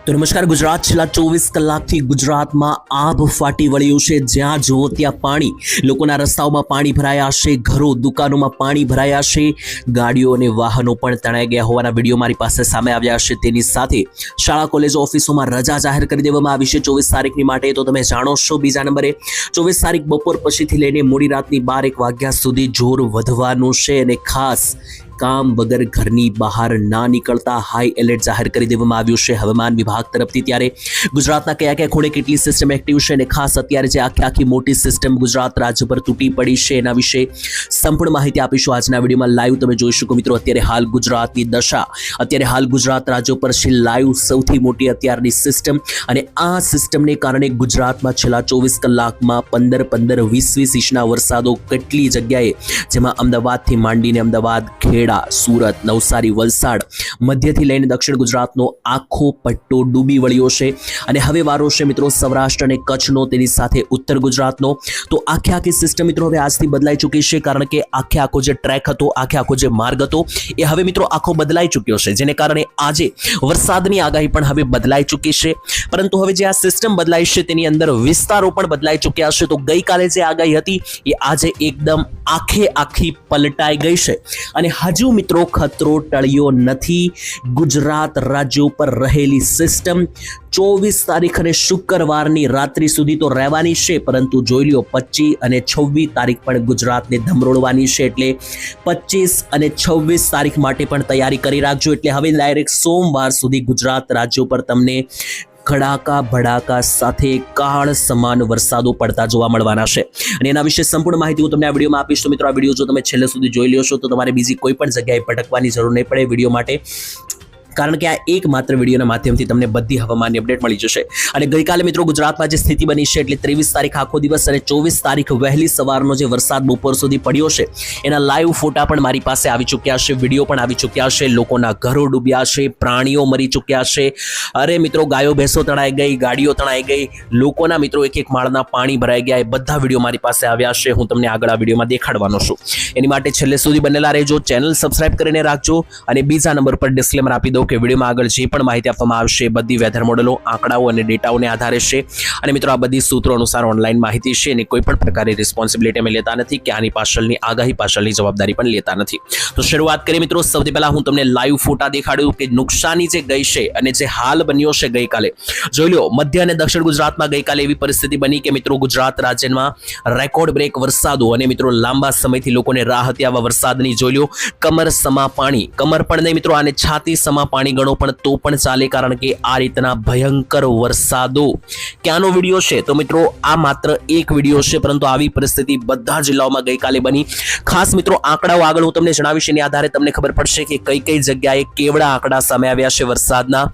તો નમસ્કાર ગુજરાત છેલ્લા 24 કલાકથી ગુજરાતમાં આભ ફાટી વળ્યું છે। જ્યાં જુઓ ત્યાં પાણી, લોકોના રસ્તાઓમાં પાણી ભરાયા છે, ઘરો દુકાનોમાં પાણી ભરાયા છે, ગાડીઓ અને વાહનો પણ તણાઈ ગયા હોવાના વિડીયો મારી પાસે સામે આવ્યા છે। તેની સાથે શાળા કોલેજો ઓફિસોમાં રજા જાહેર કરી દેવામાં આવી છે 24 તારીખની માટે। તો તમે જાણો છો બીજા નંબરે 24 તારીખ બપોર પછીથી લઈને મોડી રાતની 12-1 વાગ્યા સુધી જોર વધવાનું છે અને ખાસ કામ વગર ઘરની બહાર ના નીકળતા હાઈ એલર્ટ જાહેર કરી દેવામાં આવ્યું છે હવામાન વિભાગ તરફથી। ત્યારે ગુજરાતના કયા કયા ખૂણે કેટલી સિસ્ટમ એક્ટિવ છે અને ખાસ અત્યારે જે આખી મોટી સિસ્ટમ ગુજરાત રાજ્ય પર તૂટી પડી છે એના વિશે સંપૂર્ણ માહિતી આપીશું આજના વિડીયોમાં। લાઈવ તમે જોઈ શકો મિત્રો, અત્યારે હાલ ગુજરાતની દશા, અત્યારે હાલ ગુજરાત રાજ્ય પર છે લાઈવ સૌથી મોટી અત્યારની સિસ્ટમ। અને આ સિસ્ટમને કારણે ગુજરાતમાં છેલ્લા 24 કલાકમાં 15-15, 20-20 ઇંચના વરસાદો કેટલી જગ્યાએ, જેમાં અમદાવાદથી માંડીને અમદાવાદ, સુરત, નવસારી, વલસાડ, મધ્યથી લઈને દક્ષિણ ગુજરાતનો આખો પટ્ટો ડૂબી વળ્યો છે। અને હવે વારો છે મિત્રો સૌરાષ્ટ્ર અને કચ્છનો, તેની સાથે ઉત્તર ગુજરાતનો। તો આખી સિસ્ટમ મિત્રો હવે આજથી બદલાઈ ચૂકી છે, કારણ કે આખો જે ટ્રેક હતો, આખો જે માર્ગ હતો એ હવે મિત્રો આખો બદલાઈ ચૂક્યો છે, જેને કારણે આજે વરસાદની આગાહી પણ હવે બદલાઈ ચૂકી છે। પરંતુ હવે જે આ સિસ્ટમ બદલાઈ છે તેની અંદર વિસ્તારો પણ બદલાઈ ચૂક્યા છે। તો ગઈકાલે જે આગાહી હતી એ આજે એકદમ આખી પલટાઈ ગઈ છે અને હજુ મિત્રો ખતરો ટળ્યો નથી। ગુજરાત રાજ્ય ઉપર રહેલી સિસ્ટમ 24 તારીખ અને શુક્રવારની રાત્રિ સુધી તો રહેવાની છે, પરંતુ જોઈ લો 25 અને 26 તારીખ પણ ગુજરાતને ધમરોળવાની છે। એટલે 25 અને 26 તારીખ માટે પણ તૈયારી કરી રાખજો। એટલે હવે ડાયરેક્ટ સોમવાર સુધી ગુજરાત રાજ્ય ઉપર તમને ખડાકા ભડાકા સાથે કાળ સમાન વરસાદો પડતા જોવા મળવાના છે અને એના વિશે સંપૂર્ણ માહિતી હું તમને આ વિડીયોમાં આપીશ। તો મિત્રો આ વિડીયો જો તમે છેલ્લે સુધી જોઈ લ્યો છો તો તમારે બીજી કોઈ પણ જગ્યાએ ભટકવાની જરૂર નહીં પડે વિડીયો માટે, કારણ કે આ એક માત્ર વિડીયોના માધ્યમથી તમને બધી હવામાનની અપડેટ મળી જશે। અને ગઈકાલે મિત્રો ગુજરાતમાં જે સ્થિતિ બની છે, એટલે 23 તારીખ આખો દિવસ અને 24 તારીખ વહેલી સવારનો જે વરસાદ બપોર સુધી પડ્યો છે એના લાઈવ ફોટા પણ મારી પાસે આવી ચૂક્યા છે, વિડીયો પણ આવી ચૂક્યા છે। લોકોના ઘરો ડૂબ્યા છે, પ્રાણીઓ મરી ચૂક્યા છે, અરે મિત્રો ગાયો ભેંસો તણાઈ ગઈ, ગાડીઓ તણાઈ ગઈ, લોકોના મિત્રો એક માળના પાણી ભરાઈ ગયા, એ બધા વિડીયો મારી પાસે આવ્યા છે। હું તમને આગળ આ વિડીયોમાં દેખાડવાનો છું, એની માટે છેલ્લે સુધી બનેલા રહેજો, ચેનલ સબસ્ક્રાઇબ કરીને રાખજો। અને બીજા નંબર પર ડિસ્ક્લેમર આપી દઉં કે વિડીયોમાં આગળ જે પણ માહિતી આપવામાં આવશે બધી વેધર મોડેલો, આંકડાઓ અને ડેટાઓને આધારે છે અને મિત્રો આ બધી સૂત્રો અનુસાર ઓનલાઈન માહિતી છે અને કોઈ પણ પ્રકારની રિસ્પોન્સિબિલિટી અમે લેતા નથી કે આની પાછળની આગાહી પાછળની જવાબદારી પણ લેતા નથી। તો શરૂઆત કરીએ મિત્રો, સૌથી પહેલા હું તમને લાઈવ ફોટા દેખાડ્યું કે નુકસાની જે ગઈ છે અને જે હાલ બન્યો છે ગઈકાલે। જોઈ લો મધ્ય અને દક્ષિણ ગુજરાતમાં ગઈકાલે એવી પરિસ્થિતિ બની કે મિત્રો ગુજરાત રાજ્યમાં રેકોર્ડ બ્રેક વરસાદો અને મિત્રો લાંબા સમયથી લોકોને રાહ હતી આવા વરસાદની। જોઈ લો કમર સમા પાણી, કમર પણ નહીં મિત્રો આને છાતી સમા પાણી ગણો પણ તો પણ ચાલે, કારણ કે આ રીતના ભયંકર વરસાદો ક્યાંનો વિડીયો છે તો મિત્રો આ માત્ર એક વિડીયો છે, પરંતુ આવી પરિસ્થિતિ બધા જિલ્લાઓમાં ગઈકાલે બની। ખાસ મિત્રો આંકડાઓ આગળ હું તમને જણાવીશ, એની આધારે તમને ખબર પડશે કે કઈ જગ્યાએ કેવડા આંકડા સામે આવ્યા છે વરસાદના।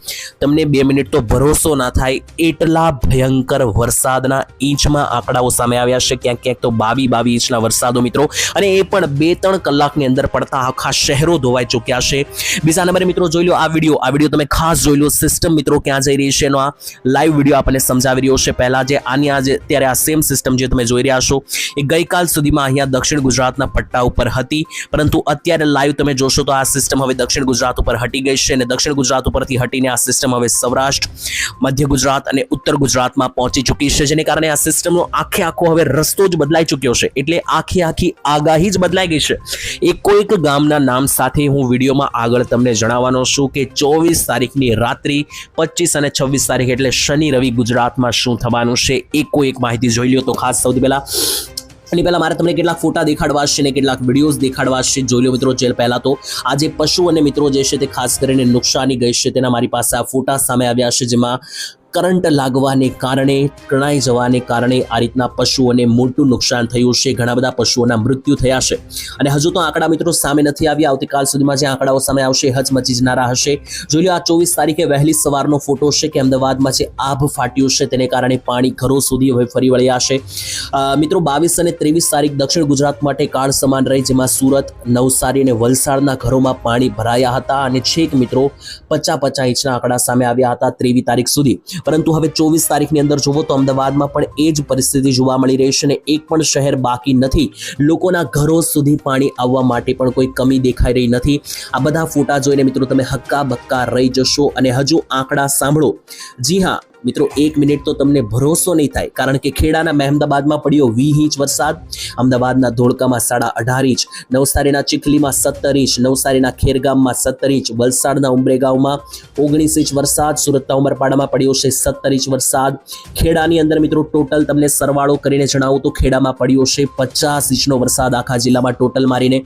તમને 2 મિનિટ તો ભરોસો ના થાય એટલા ભયંકર વરસાદના ઇંચમાં આંકડાઓ સામે આવ્યા છે, ક્યાંક તો 22 ઇંચના વરસાદો મિત્રો, અને એ પણ 2-3 કલાકની અંદર પડતા આખા શહેરો ધોવાઈ ચૂક્યા છે। બીજા નંબરે મિત્રો જોઈ લો આ વિડીયો તમે ખાસ જોઈ લો, સિસ્ટમ મિત્રો ક્યાં જઈ રહી છે એનો આ લાઈવ વિડીયો આપણને સમજાવી રહ્યો છે। પહેલા જે અત્યારે આ સેમ સિસ્ટમ જે તમે જોઈ રહ્યા છો એ ગઈકાલ સુધીમાં અહીંયા દક્ષિણ ગુજરાતના પટ્ટા ઉપર હતી, પરંતુ અત્યારે લાઈવ તમે જોશો તો આ સિસ્ટમ હવે દક્ષિણ ગુજરાત ઉપર હટી ગઈ છે અને દક્ષિણ ગુજરાત ઉપરથી હટીને આ સિસ્ટમ હવે સૌરાષ્ટ્ર, મધ્ય ગુજરાત અને ઉત્તર ગુજરાતમાં પહોંચી ચૂકી છે, જેને કારણે આ સિસ્ટમનો આખો હવે રસ્તો જ બદલાઈ ચૂક્યો છે। એટલે આખી આગાહી જ બદલાઈ ગઈ છે। એક ગામના નામ સાથે હું વિડીયોમાં આગળ તમને જણાવવાનો છું કે 24 તારીખની રાત્રિ, 25 અને 26 તારીખ એટલે શનિ રવિ ગુજરાતમાં શું થવાનું છે એક માહિતી જોઈ લ્યો। તો ખાસ સૌથી પહેલા મારે તમને કેટલાક ફોટા દેખાડવા છે અને કેટલાક વિડીયોઝ દેખાડવા છે। જોઈ લો મિત્રો, પહેલા તો આજે પશુ અને મિત્રો જે છે તે ખાસ કરીને નુકસાની ગઈ છે તેના મારી પાસે આ ફોટા સામે આવ્યા છે, જેમાં કરંટ લાગવાને કારણે, તણાઈ જવાને કારણે આ રીતના પશુઓને મોટું નુકસાન થયું છે, ઘણા બધા પશુઓના મૃત્યુ થયા છે અને હજુ તો આંકડા મિત્રો સામે નથી આવ્યા। આવતીકાલ સુધીમાં જે આંકડાઓ સામે આવશે હચમચી જનારા હશે। જોઈ લો આ 24 તારીખે વહેલી સવારનો ફોટો છે કે અમદાવાદમાં જે આભ ફાટ્યું છે તેને કારણે પાણી ઘરો સુધી હવે ફરી વળ્યા છે। મિત્રો 22 અને 23 તારીખ દક્ષિણ ગુજરાત માટે કાળ સમાન રહી, જેમાં સુરત, નવસારી અને વલસાડના ઘરોમાં પાણી ભરાયા હતા અને છેક મિત્રો 50 ઇંચના આંકડા સામે આવ્યા હતા 23 તારીખ સુધી। પરંતુ હવે 24 તારીખની અંદર જુઓ તો અમદાવાદમાં પણ એ જ પરિસ્થિતિ જોવા મળી રહી છે અને એક પણ શહેર બાકી નથી, લોકોના ઘરો સુધી પાણી આવવા માટે પણ કોઈ કમી દેખાઈ રહી નથી. આ બધા ફોટા જોઈને મિત્રો તમે હક્કા બક્કા રહી જશો. અને હજુ આંકડા સાંભળો. જી હા મિત્રો, 1 મિનિટ તો તમને ભરોસો નહીં થાય, કારણ કે ખેડાના મહેમદાબાદમાં પડ્યો 20 ઇંચ વરસાદ, અમદાવાદના ધોળકામાં 18.5 ઇંચ, નવસારીના ચીખલીમાં 17 ઇંચ, નવસારીના ખેરગામમાં 17 ઇંચ, વલસાડના ઉમરેગાંવમાં 19 ઇંચ વરસાદ, સુરતના ઉમરપાડામાં પડ્યો છે 17 ઇંચ વરસાદ. ખેડાની અંદર મિત્રો ટોટલ તમને સરવાળો કરીને જણાવું તો ખેડામાં પડ્યો છે 50 ઇંચનો વરસાદ આખા જિલ્લામાં ટોટલ મારીને.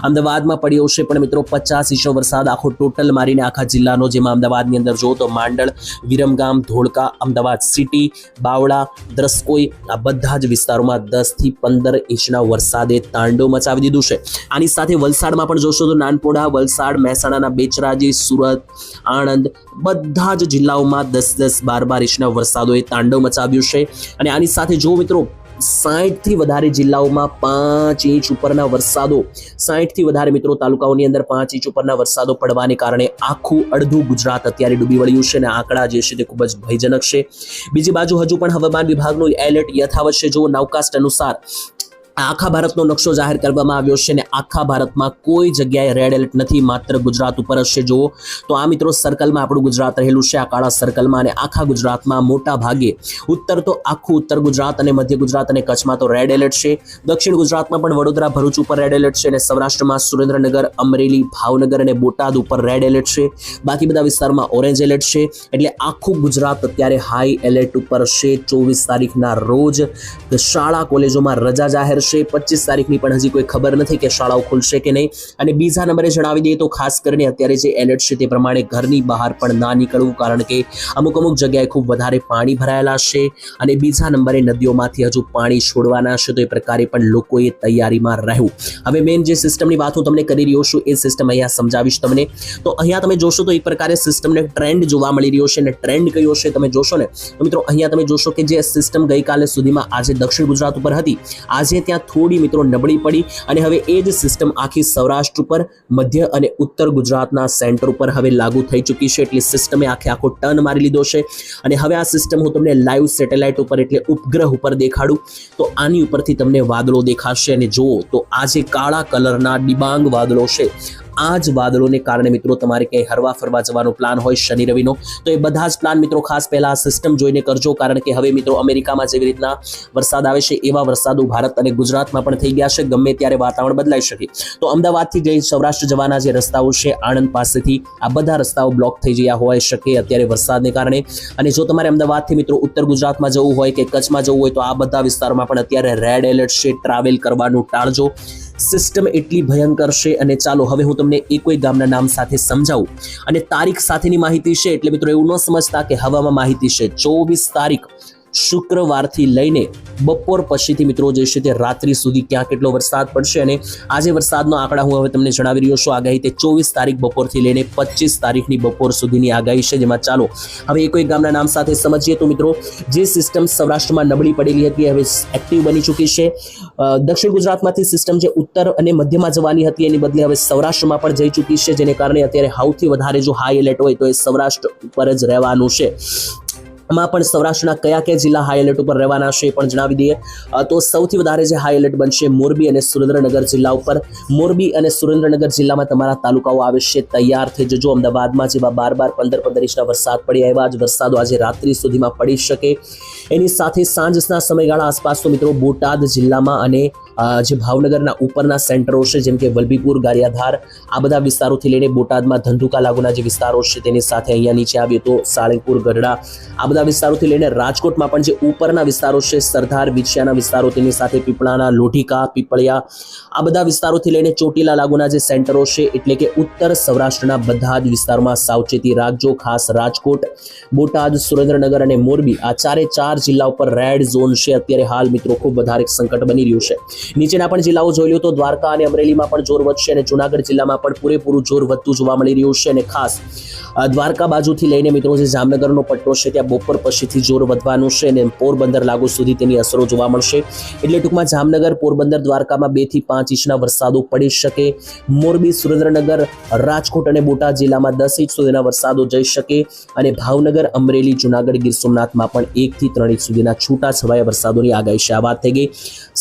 અમદાવાદમાં પડ્યો છે પણ મિત્રો 50 ઇંચનો વરસાદ આખો ટોટલ મારીને આખા જિલ્લાનો, જેમાં અમદાવાદની અંદર જુઓ તો માંડળ, વિરમગામ, ધોળકા, અમદાવાદ સિટી, બાવળા, દ્રસ્કોઈ, આ બધા જ વિસ્તારોમાં 10 થી 15 ઇંચના વરસાદે તાંડવ મચાવી દીધું છે. આની સાથે વલસાડમાં પણ જોશો તો નાનપોડા, વલસાડ, મહેસાણાના બેચરાજી, સુરત, આણંદ, બધા જ જિલ્લાઓમાં 10-10, 12-12 ઇંચના વરસાદોએ તાંડવ મચાવ્યું છે. અને આની સાથે જો મિત્રો 60 થી વધારે જિલ્લાઓમાં 5 ઇંચ ઉપરના વરસાદો, 60 થી વધારે મિત્રો તાલુકાઓની અંદર 5 ઇંચ ઉપરના વરસાદો પડવાને કારણે આખું અડધું ગુજરાત અત્યારે ડૂબી વળ્યું છે અને આંકડા જે છે તે ખૂબ જ ભયજનક છે. બીજી બાજુ હજુ પણ હવામાન વિભાગનું એલર્ટ યથાવત છે. જો નાઉકાસ્ટ અનુસાર આખા ભારતનો નકશો જાહેર કરવામાં આવ્યો છે અને આખા ભારતમાં કોઈ જગ્યાએ રેડ એલર્ટ નથી, માત્ર ગુજરાત ઉપર જ છે. જુઓ તો આ મિત્રો સર્કલમાં આપણું ગુજરાત રહેલું છે, આ કાળા સર્કલમાં, અને આખા ગુજરાતમાં મોટા ભાગે ઉત્તર તો આખું ઉત્તર ગુજરાત અને મધ્ય ગુજરાત અને કચ્છમાં તો રેડ એલર્ટ છે. દક્ષિણ ગુજરાતમાં પણ વડોદરા, ભરૂચ ઉપર રેડ એલર્ટ છે અને સૌરાષ્ટ્રમાં સુરેન્દ્રનગર, અમરેલી, ભાવનગર અને બોટાદ ઉપર રેડ એલર્ટ છે. બાકી બધા વિસ્તારમાં ઓરેન્જ એલર્ટ છે. એટલે આખું ગુજરાત અત્યારે હાઈ એલર્ટ ઉપર છે. 24 તારીખના રોજ શાળા કોલેજોમાં રજા જાહેર છે. 25 તારીખની પણ હજી કોઈ ખબર નથી કે શાળાઓ ખુલશે કે નહીં. અને બીજા નંબરે જણાવી દઈએ તો ખાસ કરીને અત્યારે જે એલર્ટ છે તે પ્રમાણે ઘરની બહાર પણ ના નીકળવું, કારણ કે અમુક જગ્યાએ ખૂબ વધારે પાણી ભરાયેલા છે અને બીજા નંબરે નદીઓમાંથી હજુ પાણી છોડવાના છે, તો એ પ્રકારે પણ લોકોએ તૈયારીમાં રહેવું. હવે મેઇન જે સિસ્ટમની વાત હું તમને કરી રહ્યો છું એ સિસ્ટમ અહીંયા સમજાવીશ તમને. તો અહીંયા તમે જોશો તો એક પ્રકારે સિસ્ટમને ટ્રેન્ડ જોવા મળી રહ્યો છે. અને ટ્રેન્ડ કયો છે તમે જોશો ને તો મિત્રો અહીંયા તમે જોશો કે જે સિસ્ટમ ગઈકાલે સુધીમાં આજે દક્ષિણ ગુજરાત ઉપર હતી, આજે ત્યાં થોડી મિત્રો નબળી પડી અને હવે એ જ સિસ્ટમ આખી સૌરાષ્ટ્ર ઉપર, મધ્ય અને ઉત્તર ગુજરાતના સેન્ટર ઉપર હવે લાગુ થઈ ચૂકી છે. એટલે સિસ્ટમે આખો ટર્ન મારી લીધો છે. અને હવે આ સિસ્ટમ હું તમને લાઈવ સેટેલાઇટ ઉપર એટલે ઉપગ્રહ ઉપર દેખાડું તો આની ઉપરથી તમને વાદળો દેખાશે. અને જુઓ તો આ જે કાળા કલરના ડિબાંગ વાદળો છે, આ જ વાદળોને કારણે મિત્રો તમારે ક્યાંય હરવા ફરવા જવાનો પ્લાન હોય શનિ રવિનો, તો એ બધા જ પ્લાન મિત્રો ખાસ પહેલા આ સિસ્ટમ જોઈને કરજો, કારણ કે હવે મિત્રો અમેરિકામાં જેવી રીતના વરસાદ આવે છે એવા વરસાદો ભારત અને ગુજરાતમાં પણ થઈ ગયા છે. ગમે ત્યારે વાતાવરણ બદલાઈ શકે. તો અમદાવાદથી જઈ સૌરાષ્ટ્ર જવાના જે રસ્તાઓ છે આણંદ પાસેથી, આ બધા રસ્તાઓ બ્લોક થઈ ગયા હોય શકે અત્યારે વરસાદને કારણે. અને જો તમારે અમદાવાદથી મિત્રો ઉત્તર ગુજરાતમાં જવું હોય કે કચ્છમાં જવું હોય તો આ બધા વિસ્તારોમાં પણ અત્યારે રેડ એલર્ટ છે. ટ્રાવેલ કરવાનું ટાળજો. સિસ્ટમ એટલી ભયંકર છે. અને ચાલો હવે હું તમને કોઈ ગામના નામ સાથે સમજાવું અને તારીખ સાથેની માહિતી છે. એટલે મિત્રો એવું ન સમજતા કે હવામાં માહિતી છે. 24 તારીખ શુક્રવારથી લઈને બપોર પછીથી મિત્રો જે છે તે રાત્રિ સુધી ક્યાં કેટલો વરસાદ પડશે. અને આજે વરસાદનો આંકડા હું હવે તમને જણાવી રહ્યો છું. આગાહી તે 24 તારીખ બપોરથી લઈને 25 તારીખની બપોર સુધીની આગાહી છે. જેમાં ચાલો હવે કોઈ ગામના નામ સાથે સમજીએ તો મિત્રો જે સિસ્ટમ સૌરાષ્ટ્રમાં નબળી પડેલી હતી હવે એક્ટિવ બની ચૂકી છે. દક્ષિણ ગુજરાતમાંથી સિસ્ટમ જે ઉત્તર અને મધ્યમાં જવાની હતી એની બદલે હવે સૌરાષ્ટ્રમાં પણ જઈ ચૂકી છે, જેને કારણે અત્યારે સૌથી વધારે જો હાઈ એલર્ટ હોય તો એ સૌરાષ્ટ્ર ઉપર જ રહેવાનું છે. માં પણ સૌરાષ્ટ્રના કયા જિલ્લા હાઈ એલર્ટ ઉપર રહેવાના છે એ પણ જણાવી દઈએ તો સૌથી વધારે જે હાઈ એલર્ટ બનશે મોરબી અને સુરેન્દ્રનગર જિલ્લા ઉપર. મોરબી અને સુરેન્દ્રનગર જિલ્લામાં તમારા તાલુકાઓ આવે છે, તૈયાર થઈ જજો. અમદાવાદમાં જેવા 12-15 ઇંચના વરસાદ પડ્યા એવા જ વરસાદો આજે રાત્રિ સુધીમાં પડી શકે. એની સાથે સાંજના સમયગાળા આસપાસ તો મિત્રો બોટાદ જિલ્લામાં અને જે ભાવનગરના ઉપરના સેન્ટરો છે જેમ કે વલભીપુર, ગારિયાધાર, આ બધા વિસ્તારોથી લઈને બોટાદમાં ધંધુકા લાગુના જે વિસ્તારો છે તેની સાથે અહીંયા નીચે આવીએ તો સાળંગપુર, ગઢડા, આ બધા વિસ્તારોથી લઈને રાજકોટમાં પણ જે ઉપરના વિસ્તારો છે, સરદાર, વિછિયાના વિસ્તારો, તેની સાથે પીપળાના, લોઢિકા, પીપળિયા, આ બધા વિસ્તારોથી લઈને ચોટીલા લાગુના જે સેન્ટરો છે એટલે કે ઉત્તર સૌરાષ્ટ્રના બધા જ વિસ્તારોમાં સાવચેતી રાખજો. ખાસ રાજકોટ, બોટાદ, સુરેન્દ્રનગર અને મોરબી આ 4 જિલ્લા ઉપર રેડ ઝોન છે અત્યારે હાલ મિત્રો. ખૂબ વધારે સંકટ બની રહ્યું છે. નીચેના પણ જિલ્લાઓ જોઈ લો તો દ્વારકા અને અમરેલીમાં પણ જોર વધશે અને જૂનાગઢ જિલ્લામાં પણ પૂરેપૂરું જોર વધતું જોવા મળી રહ્યું છે. અને ખાસ દ્વારકા બાજુથી લઈને મિત્રો જે જામનગરનો પટ્ટો છે ત્યાં બપોર પછીથી જોર વધવાનું છે અને પોરબંદર લાગુ સુધી તેની અસરો જોવા મળશે. એટલે ટૂંકમાં જામનગર, પોરબંદર, દ્વારકામાં 2 થી 5 ઇંચના વરસાદો પડી શકે. મોરબી, સુરેન્દ્રનગર, રાજકોટ અને બોટાદ જિલ્લામાં 10 ઇંચ સુધીના વરસાદો જઈ શકે અને ભાવનગર, અમરેલી, જુનાગઢ, ગીર સોમનાથમાં પણ 1 થી 3 ઇંચ સુધીના છૂટાછવાયા વરસાદોની આગાહી છે. આ વાત થઈ ગઈ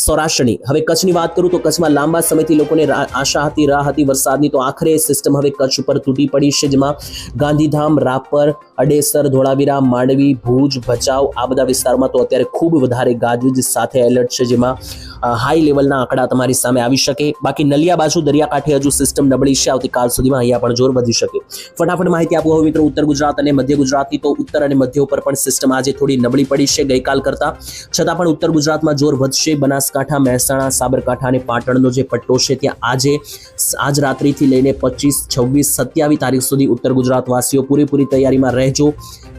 સૌરાષ્ટ્રની. હવે કચ્છની વાત કરું તો કચ્છમાં લાંબા સમયથી લોકોને આશા હતી, રાહ હતી વરસાદની, તો આખરે સિસ્ટમ હવે કચ્છ ઉપર તૂટી પડી છે, જેમાં ગાંધીધામ, રાપર, અડેસર, ધોળાવીરા, માંડવી, ભુજ, ભચાઉ આ બધા વિસ્તારોમાં તો અત્યારે ખૂબ વધારે ગાજવીજ સાથે એલર્ટ છે, જેમાં હાઈ લેવલના આંકડા તમારી સામે આવી શકે. બાકી નલિયા બાજુ દરિયાકાંઠે હજુ સિસ્ટમ નબળી છે, આવતીકાલ સુધીમાં અહીંયા પણ જોર વધી શકે. ફટાફટ માહિતી આપો હવે મિત્રો ઉત્તર ગુજરાત અને મધ્ય ગુજરાતની. તો ઉત્તર અને મધ્ય ઉપર પણ સિસ્ટમ આજે થોડી નબળી પડી છે ગઈકાલ કરતા, છતાં પણ ઉત્તર ગુજરાતમાં જોર વધશે. બનાસકાંઠા, મહેસાણા, સાબરકાંઠા અને પાટણનો જે પટ્ટો છે ત્યાં આજ રાત્રિથી લઈને 25, 26, 27 તારીખ સુધી ઉત્તર ગુજરાત વાસીઓ પૂરેપૂરી તૈયારીમાં રહેજો.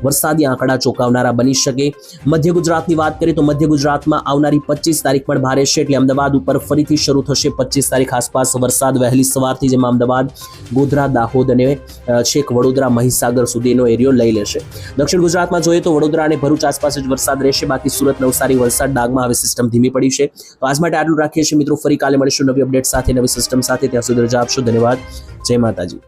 વરસાદી આંકડા ચોંકાવનારા બની શકે. મધ્ય ગુજરાતની વાત કરીએ તો મધ્ય ગુજરાતમાં આવનારી 25 તારીખ પણ ભારે છે, એટલે અમદાવાદ ઉપર ફરીથી શરૂ થશે 25 તારીખ આસપાસ વરસાદ વહેલી સવારથી, જેમાં અમદાવાદ, ગોધરા, દાહોદ અને છેક વડોદરા, મહીસાગર સુધીનો એરિયો લઈ લેશે. દક્ષિણ ગુજરાતમાં જોઈએ તો વડોદરા અને ભરૂચ આસપાસ જ વરસાદ રહેશે. બાકી સુરત, નવસારી, વલસાડ, ડાંગમાં હવે સિસ્ટમ ધીમી પડી છે. તો આજ માટે આટલું રાખીએ છીએ મિત્રો. ફરી કાલે મળીશું નવી અપડેટ સાથે, નવી સિસ્ટમ સાથે. ત્યાં સુધી રજા આપશો. ધન્યવાદ. જય માતાજી.